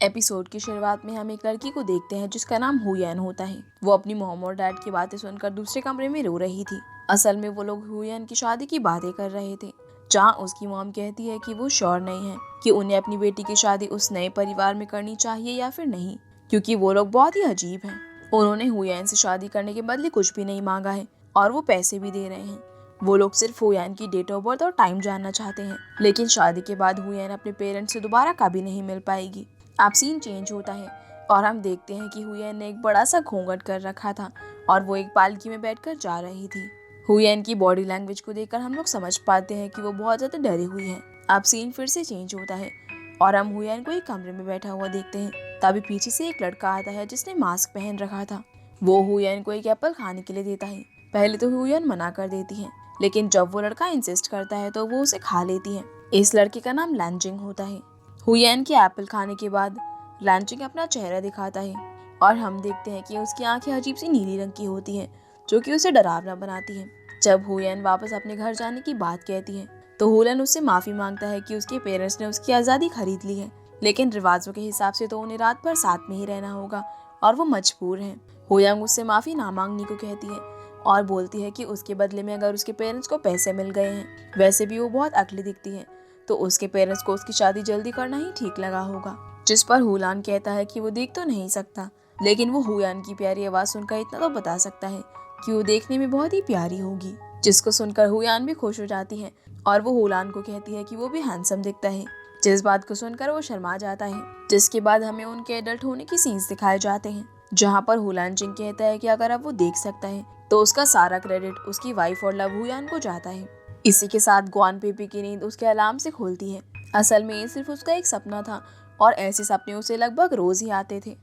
Episode की शुरुआत में हम एक लड़की को देखते हैं जिसका नाम हुयन होता है। वो अपनी मॉम और डैड की बातें सुनकर दूसरे कमरे में रो रही थी। असल में वो लोग हुयन की शादी की बातें कर रहे थे, जहाँ उसकी मॉम कहती है कि वो श्योर नहीं है कि उन्हें अपनी बेटी की शादी उस नए परिवार में करनी चाहिए या फिर नहीं, क्योंकि वो लोग बहुत ही अजीब हैं। उन्होंने हुयन से शादी करने के बदले कुछ भी नहीं मांगा है और वो पैसे भी दे रहे हैं। वो लोग सिर्फ हुयन की डेट ऑफ बर्थ और टाइम जानना चाहते हैं, लेकिन शादी के बाद हुयन अपने पेरेंट्स से दोबारा कभी नहीं मिल पाएगी। अब सीन चेंज होता है और हम देखते हैं कि हुयन ने एक बड़ा सा घूंघट कर रखा था और वो एक पालकी में बैठकर जा रही थी। हुयन की बॉडी लैंग्वेज को देखकर हम लोग समझ पाते हैं कि वो बहुत ज़्यादा डरी हुई है। अब सीन फिर से चेंज होता है और हम हुयन को एक कमरे में बैठा हुआ देखते हैं। तभी पीछे से एक लड़का आता है जिसने मास्क पहन रखा था। वो हुयन को एक एप्पल खाने के लिए देता है। पहले तो हुयन मना कर देती है, लेकिन जब वो लड़का इंसिस्ट करता है तो वो उसे खा लेती है। इस लड़के का नाम लैंजिंग होता है। हुयन के एप्पल खाने के बाद लैंजिंग अपना चेहरा दिखाता है और हम देखते हैं कि उसकी आंखें अजीब सी नीली रंग की होती हैं, जो कि उसे डरावना बनाती हैं। जब हुयन वापस अपने घर जाने की बात कहती है तो हुयन उससे माफ़ी मांगता है कि उसके पेरेंट्स ने उसकी आज़ादी खरीद ली है, लेकिन रिवाजों के हिसाब से तो उन्हें रात भर साथ में ही रहना होगा और वो मजबूर हैं। हुयन उससे माफ़ी ना मांगने को कहती है और बोलती है कि उसके बदले में अगर उसके पेरेंट्स को पैसे मिल गए हैं, वैसे भी वो बहुत अकली दिखती है, तो उसके पेरेंट्स को उसकी शादी जल्दी करना ही ठीक लगा होगा। जिस पर हुलान कहता है कि वो देख तो नहीं सकता, लेकिन वो हुयान की प्यारी आवाज़ सुनकर इतना तो बता सकता है कि वो देखने में बहुत ही प्यारी होगी, जिसको सुनकर हुयान भी खुश हो जाती है और वो हुलान को कहती है कि वो भी हैंडसम दिखता है, जिस बात को सुनकर वो शर्मा जाता है। जिसके बाद हमें उनके एडल्ट होने की सीन्स दिखाए जाते हैं, जहाँ पर हुलान जिंग कहता है कि अगर अब वो देख सकता है तो उसका सारा क्रेडिट उसकी वाइफ और लव हुयान को जाता है। इसी के साथ ग्वान पेपी की नींद उसके अलार्म से खुलती है। असल में ये सिर्फ उसका एक सपना था और ऐसे सपने उसे लगभग रोज ही आते थे।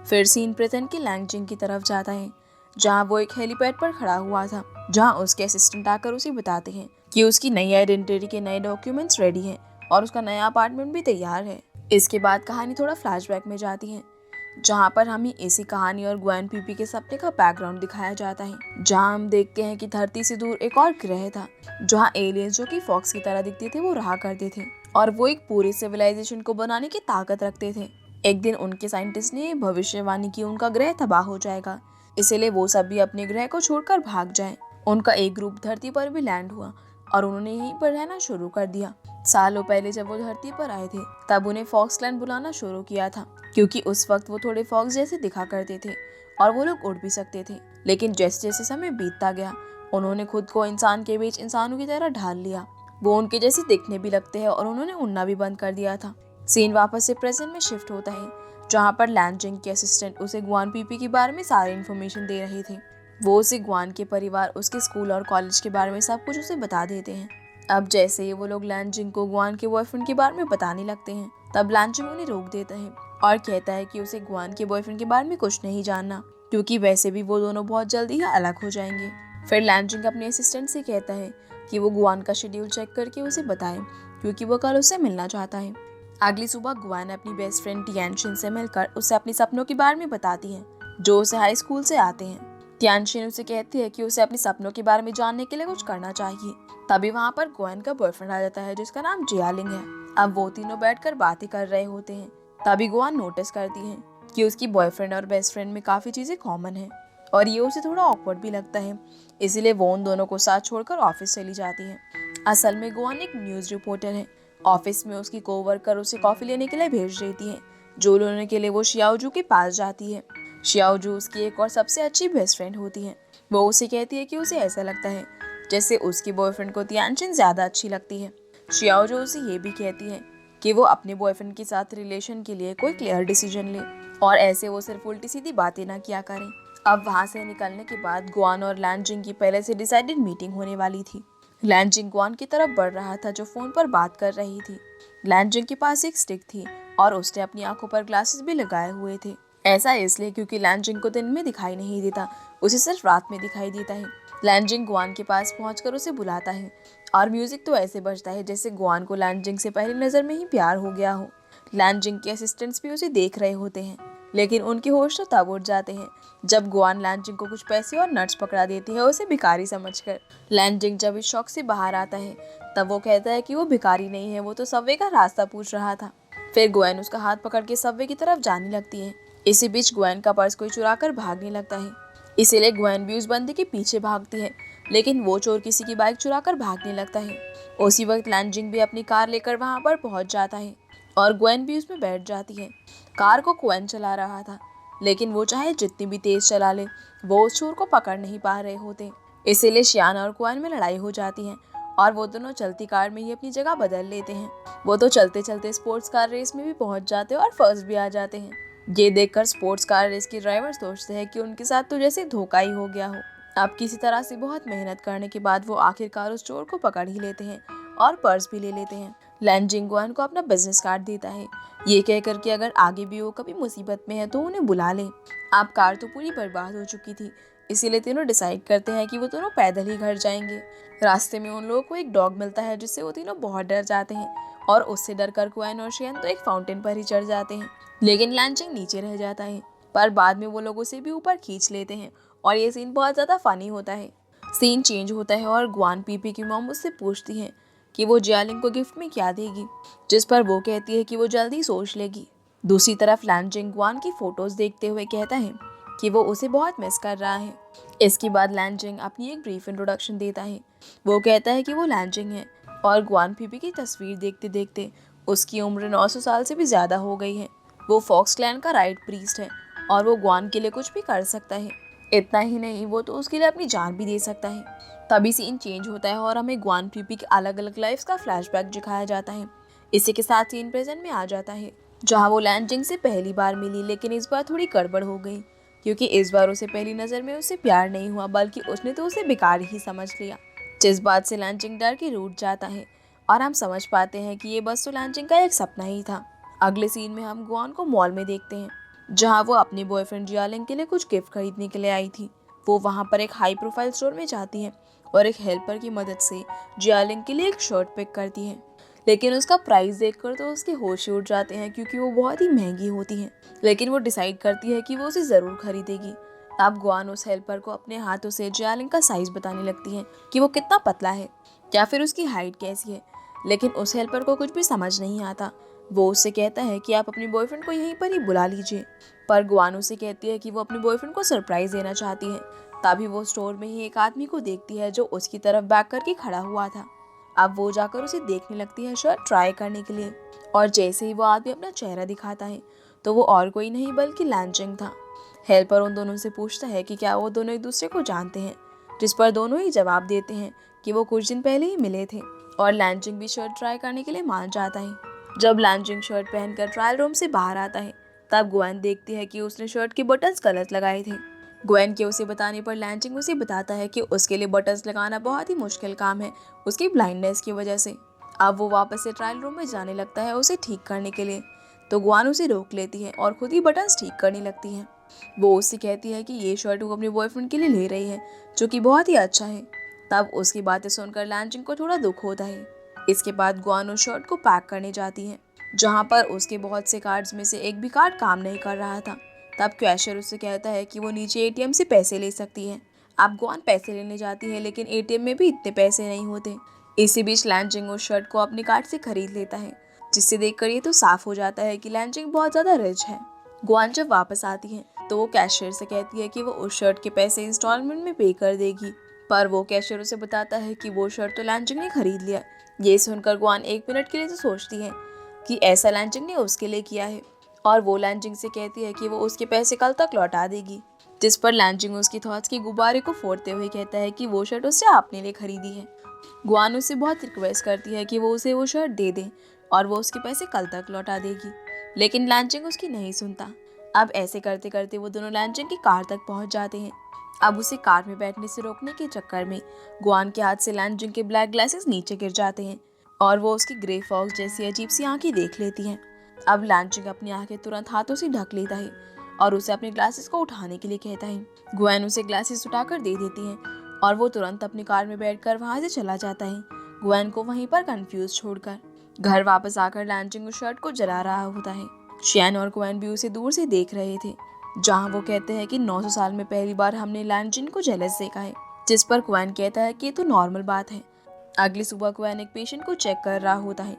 फिर सीन प्रेजेंट के लैंगजिंग की तरफ जाता है, जहाँ वो एक हेलीपैड पर खड़ा हुआ था, जहाँ उसके असिस्टेंट आकर उसे बताते हैं कि उसकी नई आइडेंटिटी के नए डॉक्यूमेंट्स रेडी हैं और उसका नया अपार्टमेंट भी तैयार है। इसके बाद कहानी थोड़ा फ्लैशबैक में जाती है, जहाँ पर हमें इसी कहानी और ग्वेन पीपी के सपने का बैकग्राउंड दिखाया जाता है, जहाँ हम देखते हैं कि धरती से दूर एक और ग्रह था, जहाँ एलियंस जो कि फॉक्स की तरह दिखते थे वो रहा करते थे और वो एक पूरी सिविलाइजेशन को बनाने की ताकत रखते थे। एक दिन उनके साइंटिस्ट ने भविष्यवाणी की उनका ग्रह तबाह हो जाएगा, इसीलिए वो सब भी अपने ग्रह को छोड़कर भाग जाएं। उनका एक ग्रुप धरती पर भी लैंड हुआ और उन्होंने यहीं पर रहना शुरू कर दिया। सालों पहले जब वो धरती पर आए थे तब उन्हें फॉक्सलैंड बुलाना शुरू किया था, क्योंकि उस वक्त वो थोड़े फॉक्स जैसे दिखा करते थे और वो लोग उड़ भी सकते थे। लेकिन जैसे जैसे समय बीतता गया उन्होंने खुद को इंसान के बीच इंसानों की तरह ढाल लिया। वो उनके जैसे दिखने भी लगते हैं और उन्होंने उड़ना भी बंद कर दिया था। सीन वापस से प्रेजेंट में शिफ्ट होता है, जहाँ पर लैंजिंग के असिस्टेंट उसे ग्वान पीपी के बारे में सारी इन्फॉर्मेशन दे रहे थे। वो उसे ग्वान के परिवार, उसके स्कूल और कॉलेज के बारे में सब कुछ उसे बता देते हैं। अब जैसे ही वो लोग लैंजिंग को ग्वान के बॉयफ्रेंड के बारे में बताने लगते हैं, तब लैंजिंग उन्हें रोक देता है और कहता है कि उसे ग्वान के बॉयफ्रेंड के बारे में कुछ नहीं जानना, क्योंकि वैसे भी वो दोनों बहुत जल्दी ही अलग हो जाएंगे। फिर लैंजिंग अपने असिस्टेंट से कहता है कि वो ग्वान का शेड्यूल चेक करके उसे बताए, क्योंकि वो कल उससे मिलना चाहता है। अगली सुबह ग्वान अपनी बेस्ट फ्रेंड तियानशिन से मिलकर उसे अपने सपनों के बारे में बताती है, जो उसे हाई स्कूल से आते हैं। तियानशिन उसे कहती है कि उसे अपने सपनों के बारे में जानने के लिए कुछ करना चाहिए। तभी वहाँ पर ग्वेन का बॉयफ्रेंड आ जाता है, जिसका नाम जियालिंग है। अब वो तीनों बैठकर बातें कर रहे होते हैं। तभी ग्वेन नोटिस करती है कि उसकी बॉयफ्रेंड और बेस्ट फ्रेंड में काफ़ी चीज़ें कॉमन हैं और ये उसे थोड़ा ऑकवर्ड भी लगता है, इसीलिए वो उन दोनों को साथ छोड़कर ऑफिस चली जाती है। असल में ग्वेन एक न्यूज़ रिपोर्टर है। ऑफिस में उसकी कोवर्कर उसे कॉफ़ी लेने के लिए भेज देती है, जो लेने के लिए वो शियाओजू के पास जाती है। शियाओजू उसकी एक और सबसे अच्छी बेस्ट फ्रेंड होती है। वो उसे कहती है कि उसे ऐसा लगता है जैसे उसकी बॉयफ्रेंड को तियानशिन ज़्यादा अच्छी लगती है। शियाओजू उसे ये भी कहती है कि वो अपने बॉयफ्रेंड के साथ रिलेशन के लिए कोई क्लियर डिसीजन ले और ऐसे वो सिर्फ उल्टी सीधी बातें ना किया करें। अब वहाँ से निकलने के बाद ग्वान और लैंजिंग की पहले से डिसाइडेड मीटिंग होने वाली थी। लैंजिंग ग्वान की तरफ बढ़ रहा था, जो फ़ोन पर बात कर रही थी। लैंजिंग के पास एक स्टिक थी और उसने अपनी आंखों पर ग्लासेस भी लगाए हुए थे। ऐसा इसलिए क्योंकि लैंजिंग को दिन में दिखाई नहीं देता, उसे सिर्फ रात में दिखाई देता है। लैंजिंग ग्वान के पास पहुंचकर उसे बुलाता है और म्यूजिक तो ऐसे बजता है जैसे ग्वान को लैंजिंग से पहली नज़र में ही प्यार हो गया हो। लैंजिंग के असिस्टेंट्स भी उसे देख रहे होते हैं, लेकिन उनके होश तो तब उठ जाते हैं जब ग्वान लैंजिंग को कुछ पैसे और नट्स पकड़ा देती है, उसे भिखारी समझकर। लैंजिंग जब इस शौक से बाहर आता है तब वो कहता है कि वो भिखारी नहीं है, वो तो सबवे का रास्ता पूछ रहा था। फिर ग्वेन उसका हाथ पकड़ के सबवे की तरफ जाने लगती है। इसी बीच ग्वेन का पर्स कोई चुरा कर भागने लगता है, इसीलिए ग्वेन भी उस बंदे के पीछे भागती है, लेकिन वो चोर किसी की बाइक चुरा कर भागने लगता है। उसी वक्त लैंजिंग भी अपनी कार लेकर वहां पर पहुंच जाता है और ग्वेन भी उसमें बैठ जाती है। कार को ग्वेन चला रहा था, लेकिन वो चाहे जितनी भी तेज चला ले, वो उस चोर को पकड़ नहीं पा रहे होते। इसीलिए शियाना और ग्वेन में लड़ाई हो जाती है और वो दोनों चलती कार में ही अपनी जगह बदल लेते हैं। वो तो चलते चलते स्पोर्ट्स कार रेस में भी पहुंच जाते हैं और फर्स्ट भी आ जाते हैं। ये देखकर स्पोर्ट्स कार रेस के ड्राइवर सोचते हैं कि उनके साथ तो जैसे धोखा ही हो गया हो। अब किसी तरह से बहुत मेहनत करने के बाद वो आखिरकार उस चोर को पकड़ ही लेते हैं और पर्स भी ले लेते हैं। लैंजिंग ग्वेन को अपना बिजनेस कार्ड देता है, ये कहकर कि अगर आगे भी वो कभी मुसीबत में है तो उन्हें बुला ले। अब कार तो पूरी बर्बाद हो चुकी थी, इसीलिए तीनों डिसाइड करते हैं कि वो दोनों पैदल ही घर जाएंगे। रास्ते में उन लोगों को एक डॉग मिलता है जिससे वो तीनों बहुत डर जाते हैं और उससे डरकर ग्वेन और शियान तो एक फाउंटेन पर ही चढ़ जाते हैं, लेकिन लैंजिंग नीचे रह जाता है। पर बाद में वो लोग उसे भी ऊपर खींच लेते हैं और ये सीन बहुत ज़्यादा फनी होता है। सीन चेंज होता है और ग्वेन पीपी की मॉम उससे पूछती है कि वो जियालिंग को गिफ्ट में क्या देगी, जिस पर वो कहती है कि वो जल्दी सोच लेगी। दूसरी तरफ लैंजिंग ग्वेन की फोटोज देखते हुए कहता है कि वो उसे बहुत मिस कर रहा है। इसके बाद लैंजिंग अपनी एक ब्रीफ इंट्रोडक्शन देता है। वो कहता है कि वो लैंजिंग है और ग्वेन पीपी की तस्वीर देखते देखते उसकी उम्र 900 साल से भी ज़्यादा हो गई है। वो फॉक्स क्लैन का राइट प्रीस्ट है और वो ग्वेन के लिए कुछ भी कर सकता है। इतना ही नहीं, वो तो उसके लिए अपनी जान भी दे सकता है। तभी सीन चेंज होता है और हमें ग्वेन पीपी के अलग अलग लाइफ्स का फ्लैशबैक दिखाया जाता है। इसी के साथ सीन प्रेजेंट में आ जाता है, जहाँ वो लैंजिंग से पहली बार मिली, लेकिन इस बार थोड़ी गड़बड़ हो गई, क्योंकि इस बार उसे पहली नज़र में उससे प्यार नहीं हुआ, बल्कि उसने तो उसे बेकार ही समझ लिया। जिस बात से लैंजिंग डर के रूठ जाता है और हम समझ पाते हैं कि ये बस तो लैंजिंग का एक सपना ही था। अगले सीन में हम ग्वेन को मॉल में देखते हैं, जहाँ वो अपने बॉयफ्रेंड जियालिंग के लिए कुछ गिफ्ट खरीदने के लिए आई थी। वो वहाँ पर एक हाई प्रोफाइल स्टोर में जाती है और एक हेल्पर की मदद से जियालिंग के लिए एक शर्ट पिक करती है, लेकिन उसका प्राइस देखकर तो उसके होश ही उड़ जाते हैं, क्योंकि वो बहुत ही महंगी होती है। लेकिन वो डिसाइड करती है कि वो उसे ज़रूर खरीदेगी। अब ग्वेन उस हेल्पर को अपने हाथों से जियालिंग का साइज बताने लगती है कि वो कितना पतला है या फिर उसकी हाइट कैसी है, लेकिन उस हेल्पर को कुछ भी समझ नहीं आता। वो उससे कहता है कि आप अपने बॉयफ्रेंड को यहीं पर ही बुला लीजिए, पर ग्वेन उसे कहती है कि वो अपने बॉयफ्रेंड को सरप्राइज देना चाहती है। तभी वो स्टोर में ही एक आदमी को देखती है जो उसकी तरफ बैक करके खड़ा हुआ था। अब वो जाकर उसे देखने लगती है शर्ट ट्राई करने के लिए, और जैसे ही वो आदमी अपना चेहरा दिखाता है तो वो और कोई नहीं बल्कि लैंजिंग था। हेल्पर उन दोनों से पूछता है कि क्या वो दोनों एक दूसरे को जानते हैं, जिस पर दोनों ही जवाब देते हैं कि वो कुछ दिन पहले ही मिले थे, और लैंजिंग भी शर्ट ट्राई करने के लिए मान जाता है। जब लैंजिंग शर्ट पहनकर ट्रायल रूम से बाहर आता है, तब ग्वेन देखती है कि उसने शर्ट के बटन्स गलत लगाए थे। ग्वेन के उसे बताने पर लैंजिंग उसे बताता है कि उसके लिए बटन्स लगाना बहुत ही मुश्किल काम है, उसकी ब्लाइंडनेस की वजह से। अब वो वापस से ट्रायल रूम में जाने लगता है उसे ठीक करने के लिए, तो ग्वेन उसे रोक लेती है और खुद ही बटन्स ठीक करने लगती है। वो उससे कहती है कि ये शर्ट वो अपने बॉयफ्रेंड के लिए ले रही है, जो कि बहुत ही अच्छा है। तब उसकी बातें सुनकर लैंजिंग को थोड़ा दुख होता है। इसके बाद ग्वेन उस शर्ट को पैक करने जाती है, जहाँ पर उसके बहुत से कार्ड्स में से एक भी कार्ड काम नहीं कर रहा था। तब कैशियर उससे कहता है कि वो नीचे एटीएम से पैसे ले सकती है। अब ग्वेन पैसे लेने जाती है, लेकिन एटीएम में भी इतने पैसे नहीं होते। इसी बीच लैंजिंग उस शर्ट को अपने कार्ड से खरीद लेता है, जिससे देखकर ये तो साफ हो जाता है कि लैंजिंग बहुत ज़्यादा रिच है। ग्वेन जब वापस आती है तो वो कैशियर से कहती है कि वो उस शर्ट के पैसे इंस्टॉलमेंट में पे कर देगी, पर वो कैशियर उसे बताता है कि वो शर्ट तो लैंजिंग ने खरीद लिया। ये सुनकर ग्वेन एक मिनट के लिए तो सोचती है कि ऐसा लैंजिंग ने उसके लिए किया है, और वो लैंजिंग से कहती है कि वो उसके पैसे कल तक लौटा देगी, जिस पर लैंजिंग उसकी थॉट्स के गुब्बारे को फोड़ते हुए कहता है कि वो शर्ट उससे अपने लिए खरीदी है। ग्वेन उससे बहुत रिक्वेस्ट करती है कि वो उसे वो शर्ट दे दे और वो उसके पैसे कल तक लौटा देगी, लेकिन लैंजिंग उसकी नहीं सुनता। अब ऐसे करते करते वो दोनों लैंजिंग की कार तक पहुंच जाते हैं। अब उसे कार में बैठने से रोकने के चक्कर में ग्वेन के हाथ से लैंजिंग के ब्लैक ग्लासेस नीचे गिर जाते हैं और वो उसकी ग्रे फॉक्स जैसी अजीब सी आंखें देख लेती हैं। अब लैंजिंग अपनी आंखें तुरंत हाथों से ढक लेता है और उसे अपने ग्लासेस को उठाने के लिए कहता है। ग्वेन उसे ग्लासेस उठाकर दे देती है और वो तुरंत अपनी कार में बैठकर वहां से चला जाता है, ग्वेन को वहीं पर कंफ्यूज छोड़कर। घर वापस आकर लैंजिंग उस शर्ट को जला रहा होता है। शियान और ग्वेन भी उसे दूर से देख रहे थे, जहां वो कहते हैं कि 900 साल में पहली बार हमने लैंजिंग को जेलस देखा है, जिस पर ग्वेन कहता है कि ये तो नॉर्मल बात है। अगली सुबह ग्वेन एक पेशेंट को चेक कर रहा होता है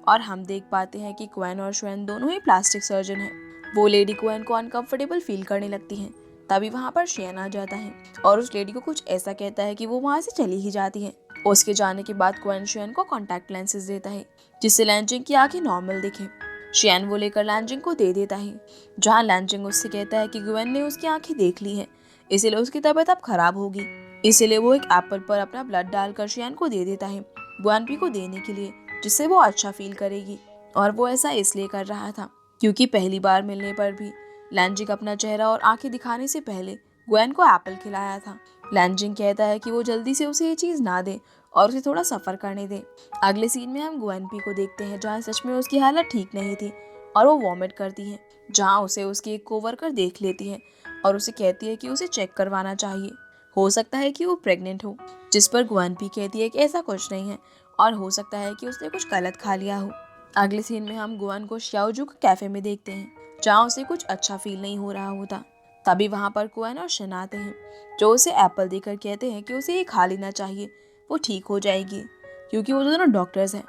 और हम देख पाते हैं कि क्वेन और श्वेन दोनों ही प्लास्टिक सर्जन हैं। वो लेडी क्वेन को अनकंफर्टेबल फील करने लगती है। तभी वहाँ पर श्वेन आ जाता है और उस लेडी को कुछ ऐसा कहता है कि वो वहाँ से चली ही जाती है। उसके जाने के बाद क्वेन श्वेन को कॉन्टैक्ट लेंसेज देता है जिससे लैंजिंग की आंखें नॉर्मल दिखे। श्वेन वो लेकर लैंजिंग को दे देता है, जहाँ लैंजिंग उससे कहता है कि क्वेन ने उसकी आंखें देख ली है, इसीलिए उसकी तबीयत अब खराब होगी। इसीलिए वो एक एप्पल पर अपना ब्लड डालकर श्वेन को दे देता है ग्वेनपी को देने के लिए, जिससे वो अच्छा फील करेगी। और वो ऐसा इसलिए कर रहा था क्योंकि पहली बार मिलने पर भी लैंजिंग अपना चेहरा और आंखें दिखाने से पहले ग्वेन को एप्पल खिलाया था। लैंजिंग कहता है कि वो जल्दी से उसे ये चीज़ ना दे और उसे थोड़ा सफ़र करने दे। अगले सीन में हम ग्वेनपी को देखते हैं जहाँ सच में उसकी हालत ठीक नहीं थी और वो वॉमिट करती है, जहाँ उसे उसकी एक कोवर्कर देख लेती है और उसे कहती है कि उसे चेक करवाना चाहिए, हो सकता है कि वो प्रेग्नेंट हो। जिस पर ग्वेनपी कहती है कि ऐसा कुछ नहीं है और हो सकता है कि उसने कुछ गलत खा लिया हो। अगले सीन में हम ग्वेन को श्याओजू के कैफे में देखते हैं जहाँ उसे कुछ अच्छा फील नहीं हो रहा होता। तभी वहाँ पर क्वेन और शन आते हैं जो उसे एप्पल देकर कहते हैं कि उसे ये खा लेना चाहिए, वो ठीक हो जाएगी, क्योंकि वो दोनों डॉक्टर्स हैं।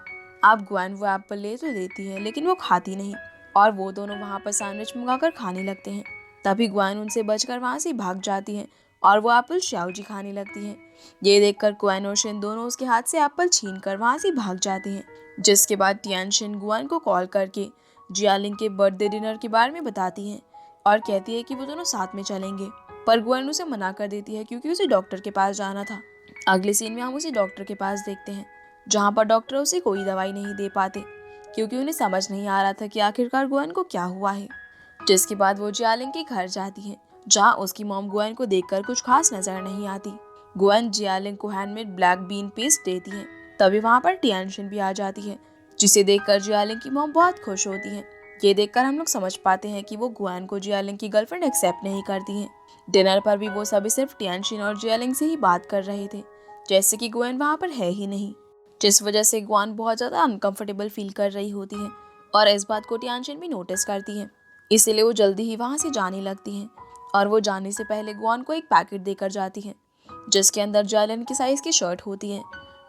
अब ग्वेन वो एप्पल ले तो लेती है लेकिन वो खाती नहीं और वो दोनों वहाँ पर सैंडविच मंगाकर खाने लगते हैं। तभी ग्वेन उनसे बचकर वहाँ से भाग जाती है और वो एप्पल श्याओजी खाने लगती है। ये देखकर क्वेन और शन दोनों उसके हाथ से एप्पल छीन कर वहाँ से भाग जाते हैं। जिसके बाद टियानशिन ग्वेन को कॉल करके जियालिंग के बर्थडे डिनर के बारे में बताती है और कहती है कि वो दोनों साथ में चलेंगे, पर ग्वेन उसे मना कर देती है क्योंकि उसे डॉक्टर के पास जाना था। अगले सीन में हम उसे डॉक्टर के पास देखते हैं जहाँ पर डॉक्टर उसे कोई दवाई नहीं दे पाते क्योंकि उन्हें समझ नहीं आ रहा था कि आखिरकार ग्वेन को क्या हुआ है। जिसके बाद वो जियालिंग के घर जाती है जहाँ उसकी मॉम ग्वेन को देखकर कुछ खास नजर नहीं आती। ग्वेन जियालिंग को हैंडमेड ब्लैक बीन पेस्ट देती है। तभी वहाँ पर टियानशिन भी आ जाती है जिसे देखकर जियालिंग की मॉम बहुत खुश होती है। ये देखकर हम लोग समझ पाते हैं कि वो ग्वेन को जियालिंग की गर्लफ्रेंड एक्सेप्ट नहीं करती हैं। डिनर पर भी वो सभी सिर्फ टियानशिन और जियालिंग से ही बात कर रहे थे, जैसे कि ग्वेन वहाँ पर है ही नहीं, जिस वजह से ग्वेन बहुत ज़्यादा अनकंफर्टेबल फील कर रही होती है और इस बात को टियानशिन भी नोटिस करती है। इसीलिए वो जल्दी ही वहाँ से जाने लगती हैं और वो जाने से पहले ग्वेन को एक पैकेट देकर जाती है जिसके अंदर जियालिंग की साइज़ की शर्ट होती है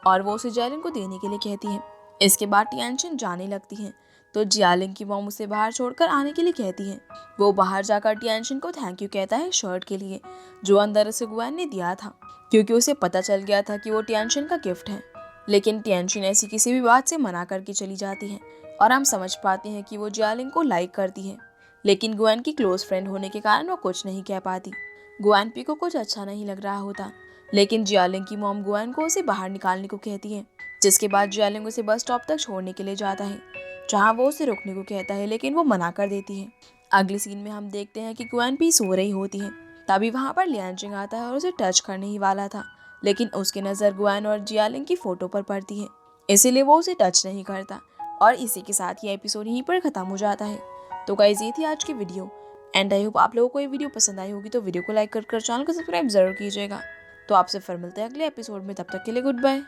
और वो उसे जियालिंग को देने के लिए कहती है। इसके बाद टियानशिन जाने लगती है तो जियालिंग की मॉम उसे बाहर छोड़कर आने के लिए कहती है। वो बाहर जाकर टियानशिन को थैंक यू कहता है शर्ट के लिए जो अंदर उसे ग्वेन ने दिया था, क्योंकि उसे पता चल गया था कि वो टियानशिन का गिफ्ट है। लेकिन टियानशिन ऐसी किसी भी बात से मना करके चली जाती है और हम समझ पाते हैं कि वो जियालिंग को लाइक करती है, लेकिन ग्वेन की क्लोज फ्रेंड होने के कारण वो कुछ नहीं कह पाती। ग्वेनपी को कुछ अच्छा नहीं लग रहा होता, लेकिन जियालिंग की मॉम ग्वेन को उसे बाहर निकालने को कहती है। जिसके बाद जियालिंग उसे बस स्टॉप तक छोड़ने के लिए जाता है जहाँ वो उसे रुकने को कहता है, लेकिन वो मना कर देती है। अगले सीन में हम देखते हैं कि ग्वेनपी सो रही होती है। तभी वहाँ पर लियांजिंग आता है और उसे टच करने ही वाला था, लेकिन उसकी नज़र ग्वेन और जियालिंग की फ़ोटो पर पड़ती है, इसीलिए वो उसे टच नहीं करता। और इसी के साथ ये एपिसोड यहीं पर ख़त्म हो जाता है। तो गाइस ये थी आज की वीडियो एंड आई होप आप लोगों को ये वीडियो पसंद आई होगी, तो वीडियो को लाइक कर चैनल को सब्सक्राइब जरूर कीजिएगा। तो आपसे फिर मिलते हैं अगले एपिसोड में, तब तक के लिए गुड बाय।